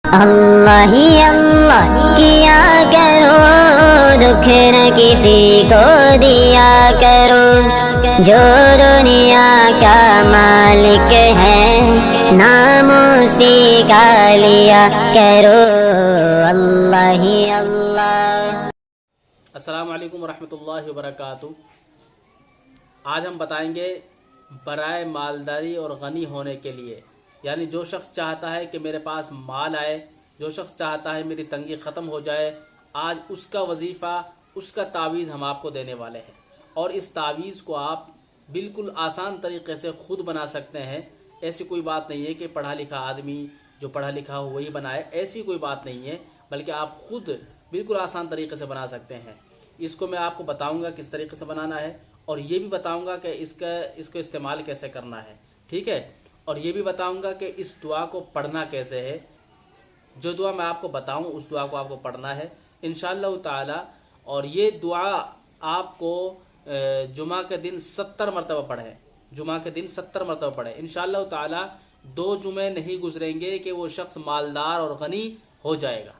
अल्लाह ही अल्लाह किया करो, दुख न किसी को दिया करो। जो दुनिया का मालिक है, नाम उसी का लिया करो। अल्लाह ही अल्लाह। अस्सलामु अलैकुम वरहमतुल्लाहि वबरकातुहू। आज हम बताएंगे बराए मालदारी और गनी होने के लिए, यानी जो शख्स चाहता है कि मेरे पास माल आए, जो शख्स चाहता है मेरी तंगी ख़त्म हो जाए, आज उसका वजीफ़ा, उसका तावीज़ हम आपको देने वाले हैं। और इस तावीज़ को आप बिल्कुल आसान तरीक़े से ख़ुद बना सकते हैं। ऐसी कोई बात नहीं है कि पढ़ा लिखा आदमी जो पढ़ा लिखा हो वही बनाए, ऐसी कोई बात नहीं है, बल्कि आप ख़ुद बिल्कुल आसान तरीक़े से बना सकते हैं। इसको मैं आपको बताऊंगा किस तरीके से बनाना है, और ये भी बताऊंगा कि इसको इस्तेमाल कैसे करना है, ठीक है। और ये भी बताऊंगा कि इस दुआ को पढ़ना कैसे है। जो दुआ मैं आपको बताऊं उस दुआ को आपको पढ़ना है इंशाअल्लाह ताला। और ये दुआ आपको जुमा के दिन 70 मरतबा पढ़ें, जुमा के दिन 70 मरतबा पढ़ें इंशाअल्लाह ताला। 2 जुमे नहीं गुजरेंगे कि वो शख्स मालदार और गनी हो जाएगा।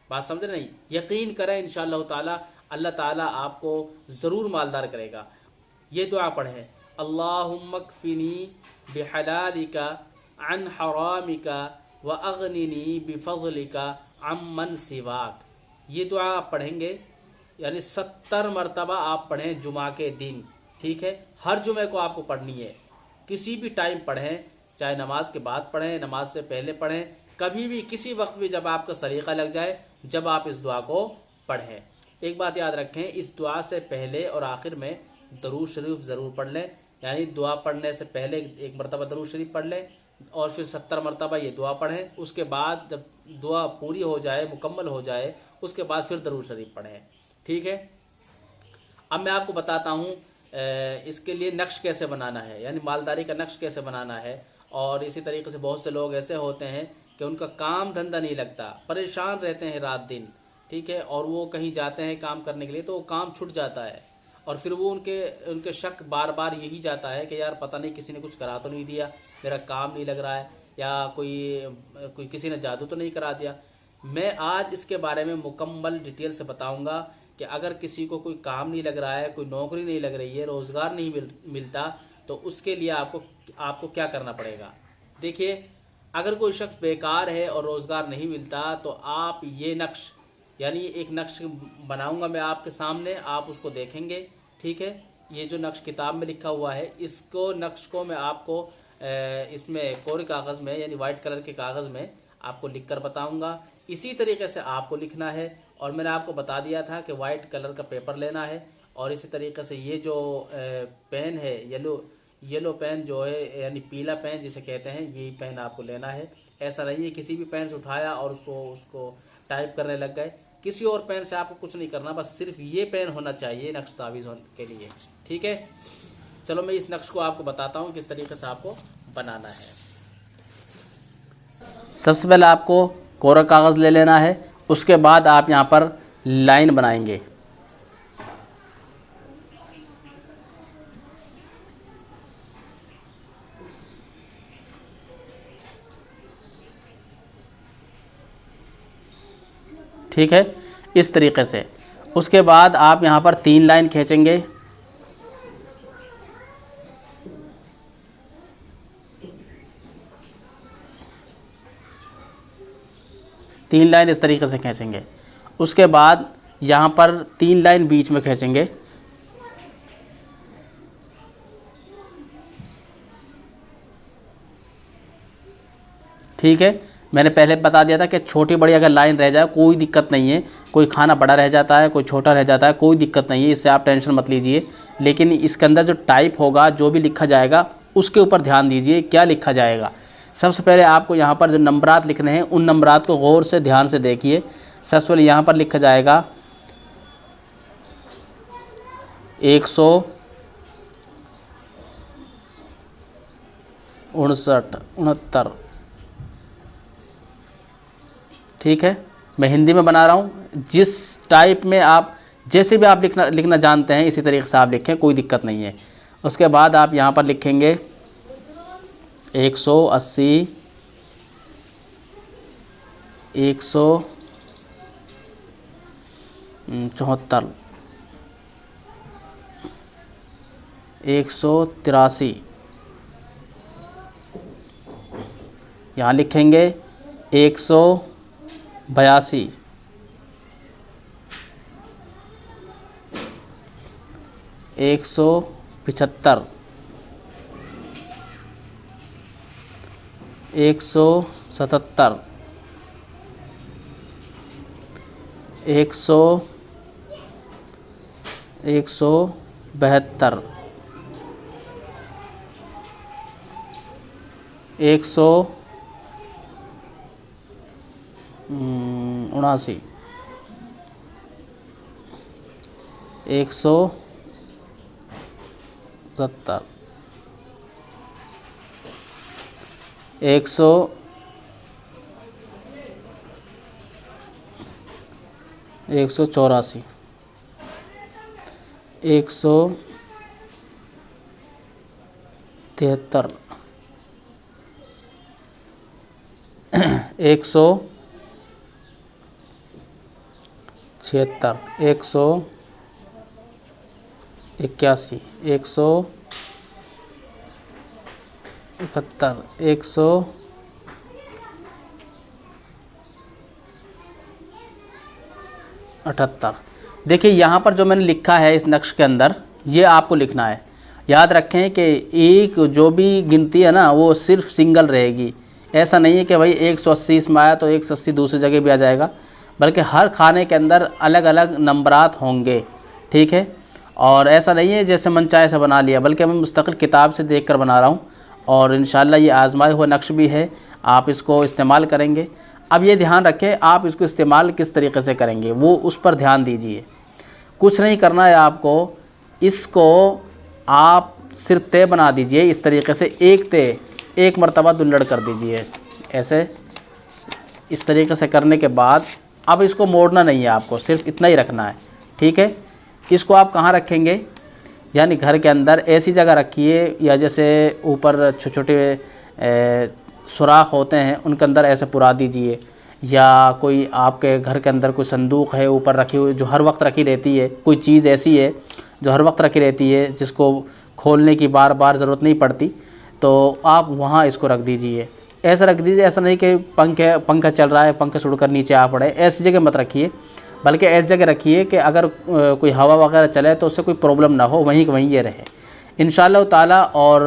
बात समझ रहे नहीं? यकीन करें इंशाअल्लाह ताला, अल्लाह ताला आपको ज़रूर मालदार करेगा। ये दुआ पढ़ें, अल्लाहुम्मा कफ़िनी बिहलालिका अन हरामिका व अगनिनी बिफज़लिका अम्मन सिवाक। ये दुआ आप पढ़ेंगे, यानी 70 मरतबा आप पढ़ें जुमा के दिन, ठीक है। हर जुमे को आपको पढ़नी है, किसी भी टाइम पढ़ें, चाहे नमाज के बाद पढ़ें, नमाज से पहले पढ़ें, कभी भी किसी वक्त भी जब आपका सलीका लग जाए, जब आप इस दुआ को पढ़ें। एक बात याद रखें, इस दुआ से पहले और आखिर में दरूद शरीफ ज़रूर पढ़ लें, यानी दुआ पढ़ने से पहले एक मरतबा दरूद शरीफ पढ़ लें और फिर 70 मरतबा ये दुआ पढ़ें। उसके बाद जब दुआ पूरी हो जाए, मुकम्मल हो जाए, उसके बाद फिर दरूद शरीफ पढ़ें, ठीक है। अब मैं आपको बताता हूँ इसके लिए नक्श कैसे बनाना है, यानी मालदारी का नक्श कैसे बनाना है। और इसी तरीके से बहुत से लोग ऐसे होते हैं कि उनका काम धंधा नहीं लगता, परेशान रहते हैं रात दिन, ठीक है। और वो कहीं जाते हैं काम करने के लिए तो वो काम छूट जाता है, और फिर वो उनके शक बार बार यही जाता है कि यार पता नहीं किसी ने कुछ करा तो नहीं दिया, मेरा काम नहीं लग रहा है, या कोई किसी ने जादू तो नहीं करा दिया। मैं आज इसके बारे में मुकम्मल डिटेल से बताऊंगा कि अगर किसी को कोई काम नहीं लग रहा है, कोई नौकरी नहीं लग रही है, रोज़गार नहीं मिलता, तो उसके लिए आपको क्या करना पड़ेगा। देखिए, अगर कोई शख्स बेकार है और रोज़गार नहीं मिलता, तो आप ये नक्श, यानी एक नक्श बनाऊंगा मैं आपके सामने, आप उसको देखेंगे, ठीक है। ये जो नक्श किताब में लिखा हुआ है, इसको नक्श को मैं आपको इसमें कोरे कागज़ में, यानी वाइट कलर के कागज़ में आपको लिख कर बताऊँगा। इसी तरीके से आपको लिखना है। और मैंने आपको बता दिया था कि वाइट कलर का पेपर लेना है, और इसी तरीके से ये जो पेन है, येलो पेन जो है, यानी पीला पेन जिसे कहते हैं, यही पेन आपको लेना है। ऐसा नहीं है किसी भी पेन से उठाया और उसको टाइप करने लग गए। किसी और पेन से आपको कुछ नहीं करना, बस सिर्फ ये पेन होना चाहिए नक्श तावीज़ के लिए, ठीक है। चलो मैं इस नक्श को आपको बताता हूँ किस तरीके से आपको बनाना है। सबसे पहले आपको कोरा कागज़ ले लेना है, उसके बाद आप यहाँ पर लाइन बनाएंगे। ठीक है, इस तरीके से। उसके बाद आप यहाँ पर 3 लाइन खींचेंगे, तीन लाइन इस तरीके से खींचेंगे। उसके बाद यहाँ पर 3 लाइन बीच में खींचेंगे, ठीक है। मैंने पहले बता दिया था कि छोटी बड़ी अगर लाइन रह जाए कोई दिक्कत नहीं है, कोई खाना बड़ा रह जाता है, कोई छोटा रह जाता है, कोई दिक्कत नहीं है, इससे आप टेंशन मत लीजिए। लेकिन इसके अंदर जो टाइप होगा, जो भी लिखा जाएगा, उसके ऊपर ध्यान दीजिए क्या लिखा जाएगा। सबसे पहले आपको यहाँ पर जो नंबरात लिखने हैं, उन नंबरात को गौर से ध्यान से देखिए। सबसे पहले यहाँ पर लिखा जाएगा 159 ठीक है। मैं हिंदी में बना रहा हूँ, जिस टाइप में आप जैसे भी आप लिखना जानते हैं इसी तरीके से आप लिखें, कोई दिक्कत नहीं है। उसके बाद आप यहाँ पर लिखेंगे 180 174, 183, यहाँ लिखेंगे 182, 175, 177, 172, 179, 170, 184, 173, 176, 181, 171, 178। देखिए यहाँ पर जो मैंने लिखा है इस नक्श के अंदर, ये आपको लिखना है। याद रखें कि एक जो भी गिनती है ना वो सिर्फ सिंगल रहेगी। ऐसा नहीं है कि भाई 180 इसमें आया तो 180 दूसरी जगह भी आ जाएगा, बल्कि हर खाने के अंदर अलग अलग नंबरात होंगे, ठीक है। और ऐसा नहीं है जैसे मन चाहे से बना लिया, बल्कि मैं मुस्तकिल किताब से देख कर बना रहा हूँ। और इंशाल्लाह ये आजमाया हुआ नक्श भी है, आप इसको इस्तेमाल करेंगे। अब ये ध्यान रखें आप इसको इस्तेमाल किस तरीके से करेंगे वो उस पर ध्यान दीजिए। कुछ नहीं करना है आपको, इसको आप सिर्फ तय बना दीजिए इस तरीके से, एक तय एक मरतबा दुल्लड़ कर दीजिए ऐसे। इस तरीके से करने के बाद अब इसको मोड़ना नहीं है आपको, सिर्फ इतना ही रखना है, ठीक है। इसको आप कहाँ रखेंगे, यानी घर के अंदर ऐसी जगह रखिए, या जैसे ऊपर छोटे छोटे सुराख होते हैं उनके अंदर ऐसे पुरा दीजिए, या कोई आपके घर के अंदर कोई संदूक है ऊपर रखी हुई जो हर वक्त रखी रहती है, कोई चीज़ ऐसी है जो हर वक्त रखी रहती है जिसको खोलने की बार बार ज़रूरत नहीं पड़ती, तो आप वहाँ इसको रख दीजिए। ऐसा रख दीजिए, ऐसा नहीं कि पंखा चल रहा है पंखा छोड़कर नीचे आ पड़े, ऐसी जगह मत रखिए, बल्कि ऐसी जगह रखिए कि अगर कोई हवा वगैरह चले तो उससे कोई प्रॉब्लम ना हो, वहीं के वहीं ये रहे इंशाअल्लाह ताला। और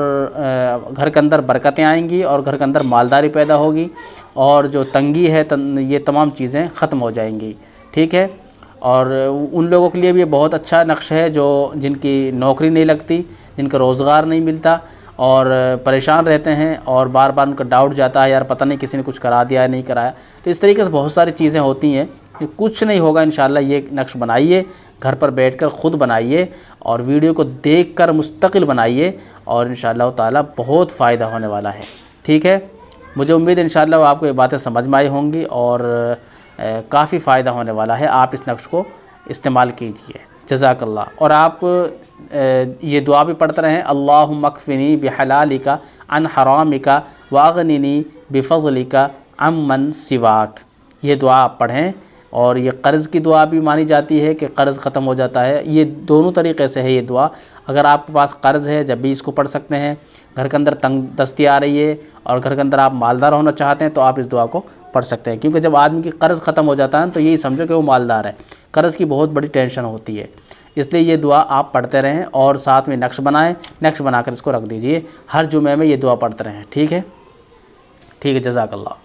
घर के अंदर बरकतें आएंगी और घर के अंदर मालदारी पैदा होगी, और जो तंगी है ये तमाम चीज़ें ख़त्म हो जाएंगी, ठीक है। और उन लोगों के लिए भी बहुत अच्छा नक्श है जो जिनकी नौकरी नहीं लगती, जिनका रोज़गार नहीं मिलता और परेशान रहते हैं, और बार बार उनका डाउट जाता है यार पता नहीं किसी ने कुछ करा दिया है नहीं कराया। तो इस तरीके से बहुत सारी चीज़ें होती हैं, कुछ नहीं होगा इंशाअल्लाह। ये नक्श बनाइए, घर पर बैठकर ख़ुद बनाइए और वीडियो को देखकर मुस्तकिल बनाइए, और इंशाअल्लाह ताला बहुत फ़ायदा होने वाला है, ठीक है। मुझे उम्मीद है इंशाअल्लाह आपको ये बातें समझ में आई होंगी और काफ़ी फ़ायदा होने वाला है। आप इस नक्श को इस्तेमाल कीजिए, जज़ाकल्लाह। और आप ये दुआ भी पढ़ते रहें, अल्लाहुम्मा अक्फ़िनी बिहलालिका अन हरामिका वागनिनी बिफ़ज़लिका अम्मन सिवाक। ये दुआ आप पढ़ें। और ये कर्ज़ की दुआ भी मानी जाती है कि कर्ज़ ख़त्म हो जाता है। ये दोनों तरीक़े से है ये दुआ। अगर आपके पास कर्ज़ है जब भी इसको पढ़ सकते हैं, घर के अंदर तंग दस्ती आ रही है और घर के अंदर आप मालदार होना चाहते हैं तो आप इस दुआ को पढ़ सकते हैं। क्योंकि जब आदमी की कर्ज़ ख़त्म हो जाता है तो यही समझो कि वो मालदार है। कर्ज़ की बहुत बड़ी टेंशन होती है, इसलिए ये दुआ आप पढ़ते रहें और साथ में नक्श बनाएं। नक्श बनाकर इसको रख दीजिए, हर जुमे में ये दुआ पढ़ते रहें, ठीक है। ठीक है, जज़ाकल्लाह।